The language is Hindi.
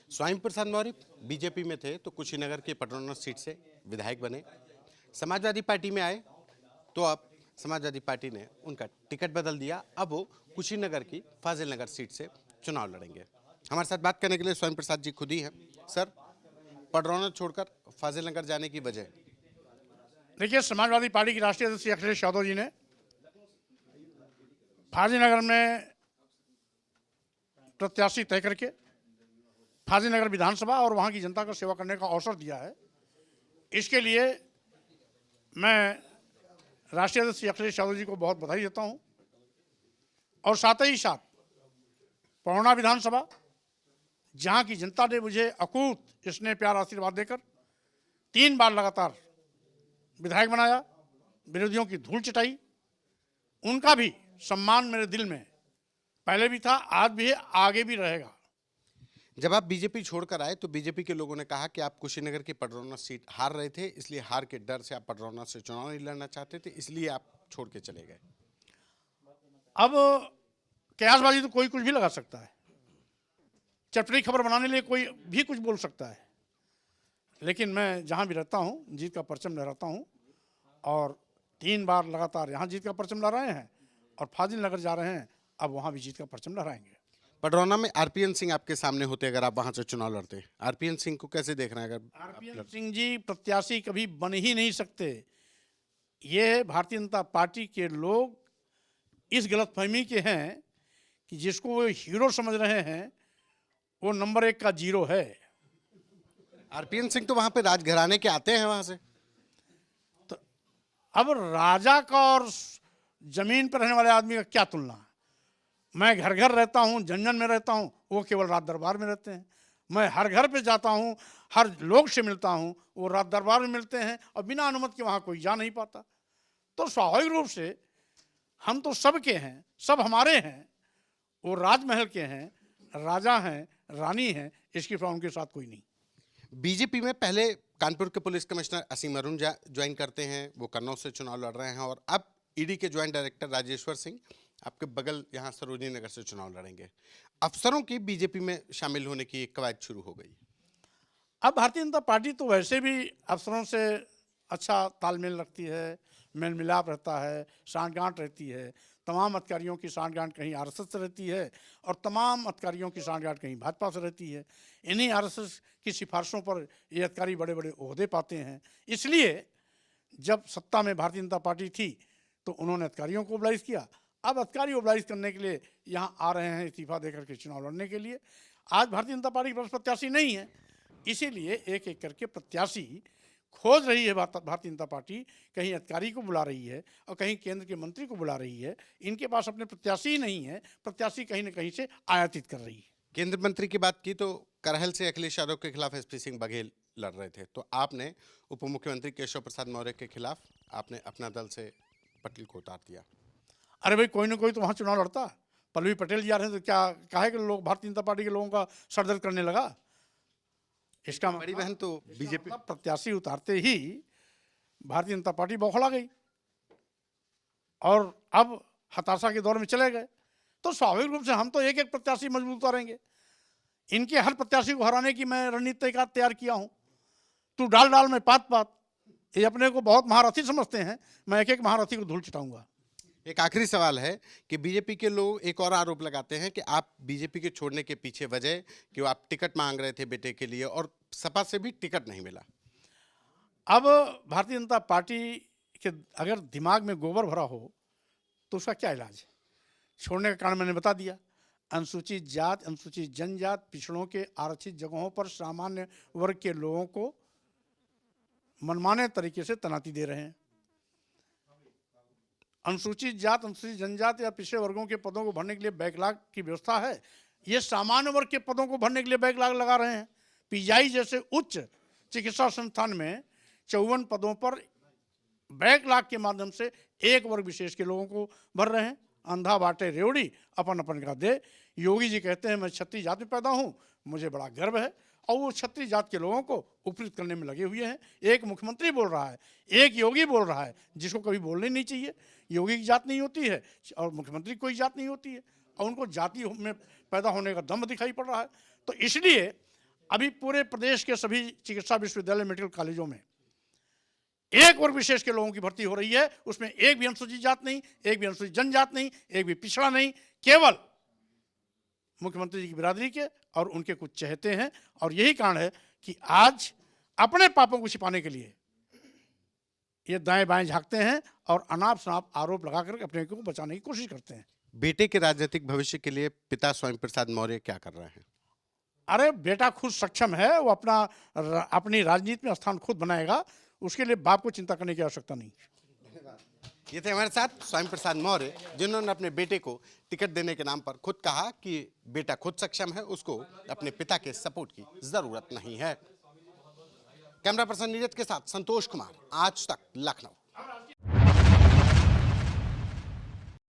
स्वामी प्रसाद मौर्य बीजेपी में थे तो कुशीनगर की पटरौना सीट से विधायक बने। समाजवादी पार्टी में आए तो अब समाजवादी पार्टी ने उनका टिकट बदल दिया। अब वो कुशीनगर की फाजिल नगर सीट से चुनाव लड़ेंगे। हमारे साथ बात करने के लिए स्वामी प्रसाद जी खुद ही हैं। सर, पटरौना छोड़कर फाजिल नगर जाने की वजह? देखिए, समाजवादी पार्टी की राष्ट्रीय अध्यक्ष अखिलेश यादव जी ने फाजिलनगर में प्रत्याशी तय करके फाजिलनगर विधानसभा और वहाँ की जनता को सेवा करने का अवसर दिया है। इसके लिए मैं राष्ट्रीय अध्यक्ष अखिलेश यादव जी को बहुत बधाई देता हूँ और साथ ही साथ पटरौना विधानसभा, जहाँ की जनता ने मुझे अकूत स्नेह प्यार आशीर्वाद देकर 3 बार लगातार विधायक बनाया, विरोधियों की धूल चटाई, उनका भी सम्मान मेरे दिल में पहले भी था, आज भी है, आगे भी रहेगा। जब आप बीजेपी छोड़कर आए तो बीजेपी के लोगों ने कहा कि आप कुशीनगर की पटरौना सीट हार रहे थे, इसलिए हार के डर से आप पटरौना से चुनाव नहीं लड़ना चाहते थे, इसलिए आप छोड़ के चले गए। अब कयासबाजी तो कोई कुछ भी लगा सकता है, चटपटी खबर बनाने लिए कोई भी कुछ बोल सकता है, लेकिन मैं जहाँ भी रहता हूँ जीत का परचम लहराता हूँ और 3 बार लगातार यहाँ जीत का परचम लहराए हैं और फाजिल नगर जा रहे हैं, अब वहाँ भी जीत का परचम लहराएंगे। पटरौना में आरपीएन सिंह आपके सामने होते अगर आप वहां से चुनाव लड़ते, आरपीएन सिंह को कैसे देख रहे हैं? अगर आरपीएन सिंह जी प्रत्याशी कभी बन ही नहीं सकते। ये भारतीय जनता पार्टी के लोग इस गलतफहमी के हैं कि जिसको वो हीरो समझ रहे हैं वो नंबर 1 का जीरो है। आरपीएन सिंह तो वहां पे राजघराने के आते हैं वहां से। तो अब राजा का और जमीन पर रहने वाले आदमी का क्या तुलना? मैं घर घर रहता हूँ, जन जन में रहता हूँ, वो केवल राज दरबार में रहते हैं। मैं हर घर पे जाता हूँ, हर लोग से मिलता हूँ, वो राज दरबार में मिलते हैं और बिना अनुमति के वहाँ कोई जा नहीं पाता। तो स्वाभाविक रूप से हम तो सबके हैं, सब हमारे हैं, वो राजमहल के हैं, राजा हैं, रानी हैं, इसकी परवाह उनके साथ कोई नहीं। बीजेपी में पहले कानपुर के पुलिस कमिश्नर असीम अरुण ज्वाइन करते हैं, वो कन्नौज से चुनाव लड़ रहे हैं और अब ईडी के ज्वाइंट डायरेक्टर राजेश्वर सिंह आपके बगल यहाँ सरोजनी नगर से चुनाव लड़ेंगे। अफसरों की बीजेपी में शामिल होने की एक कवायद शुरू हो गई। अब भारतीय जनता पार्टी तो वैसे भी अफसरों से अच्छा तालमेल रखती है, मेल मिलाप रहता है, सांठगांठ रहती है। तमाम अधिकारियों की सांठगांठ कहीं आरएसएस से रहती है और तमाम अधिकारियों की सांठगांठ कहीं भाजपा से रहती है। इन्हीं आरएसएस की सिफारिशों पर ये अधिकारी बड़े बड़े ओहदे पाते हैं। इसलिए जब सत्ता में भारतीय जनता पार्टी थी तो उन्होंने अधिकारियों को मोबिलाइज किया। अब अधिकारी मोबिलाइज करने के लिए यहाँ आ रहे हैं इस्तीफा देकर के चुनाव लड़ने के लिए। आज भारतीय जनता पार्टी के पास प्रत्याशी नहीं है, इसीलिए एक एक करके प्रत्याशी खोज रही है भारतीय जनता पार्टी। कहीं अधिकारी को बुला रही है और कहीं केंद्र के मंत्री को बुला रही है। इनके पास अपने प्रत्याशी ही नहीं है, प्रत्याशी कहीं ना कहीं से आयातित कर रही है। केंद्र मंत्री की बात की तो करहल से अखिलेश यादव के खिलाफ एसपी सिंह बघेल लड़ रहे थे, तो आपने उप मुख्यमंत्री केशव प्रसाद मौर्य के खिलाफ आपने अपना दल से पटेल को उतार दिया। अरे भाई, कोई ना कोई तो वहाँ चुनाव लड़ता। पल्लवी पटेल जी आ रहे हैं तो क्या काहे कि लोग भारतीय जनता पार्टी के लोगों का सरदर्द करने लगा? इसका बड़ी बहन तो बीजेपी प्रत्याशी उतारते ही भारतीय जनता पार्टी बौखला गई और अब हताशा के दौर में चले गए। तो स्वाभाविक रूप से हम तो एक एक प्रत्याशी मजबूत उतारेंगे। इनके हर प्रत्याशी को हराने की मैं रणनीति तैयार किया हूँ। तू डाल डाल में पात पात, ये अपने को बहुत महारथी समझते हैं, मैं एक एक महारथी को धूल चटाऊंगा। एक आखिरी सवाल है कि बीजेपी के लोग एक और आरोप लगाते हैं कि आप बीजेपी के छोड़ने के पीछे वजह कि आप टिकट मांग रहे थे बेटे के लिए और सपा से भी टिकट नहीं मिला। अब भारतीय जनता पार्टी के अगर दिमाग में गोबर भरा हो तो उसका क्या इलाज है? छोड़ने का कारण मैंने बता दिया। अनुसूचित जात, अनुसूचित जनजात, पिछड़ों के आरक्षित जगहों पर सामान्य वर्ग के लोगों को मनमाने तरीके से तैनाती दे रहे हैं। अनुसूचित जात, अनुसूचित जनजात या पिछड़े वर्गों के पदों को भरने के लिए बैकलॉग की व्यवस्था है। ये सामान्य वर्ग के पदों को भरने के लिए बैकलॉग लगा रहे हैं। पीजीआई जैसे उच्च चिकित्सा संस्थान में 54 पदों पर बैकलॉग के माध्यम से एक वर्ग विशेष के लोगों को भर रहे हैं। अंधा बाटे रेवड़ी अपन अपन का दे। योगी जी कहते हैं मैं क्षत्रिय जात में पैदा हूँ, मुझे बड़ा गर्व है, और वो क्षत्रिय जात के लोगों को उपकृत करने में लगे हुए हैं। एक मुख्यमंत्री बोल रहा है, एक योगी बोल रहा है, जिसको कभी बोलने नहीं चाहिए। योगी की जात नहीं होती है और मुख्यमंत्री की कोई जात नहीं होती है और उनको जाति में पैदा होने का दम दिखाई पड़ रहा है। तो इसलिए अभी पूरे प्रदेश के सभी चिकित्सा विश्वविद्यालय मेडिकल कॉलेजों में एक वर्ग विशेष के लोगों की भर्ती हो रही है, उसमें एक भी अनुसूचित जात नहीं, एक भी अनुसूचित जनजात नहीं, एक भी पिछड़ा नहीं, केवल मुख्यमंत्री जी की बिरादरी के और उनके कुछ चहेते हैं। और यही कारण है कि आज अपने पापों को छिपाने के लिए ये दाएं बाएं झांकते हैं और अनाप शनाप आरोप लगाकर अपने को बचाने की कोशिश करते हैं। बेटे के राजनीतिक भविष्य के लिए पिता स्वयं प्रसाद मौर्य क्या कर रहे हैं? अरे बेटा खुद सक्षम है, वो अपनी राजनीति में स्थान खुद बनाएगा, उसके लिए बाप को चिंता करने की आवश्यकता नहीं। ये थे हमारे साथ स्वयं प्रसाद मौर्य, जिन्होंने अपने बेटे को टिकट देने के नाम पर खुद कहा कि बेटा खुद सक्षम है, उसको अपने पिता के सपोर्ट की जरूरत नहीं है। कैमरा पर्सन नीरज के साथ संतोष कुमार, आज तक, लखनऊ।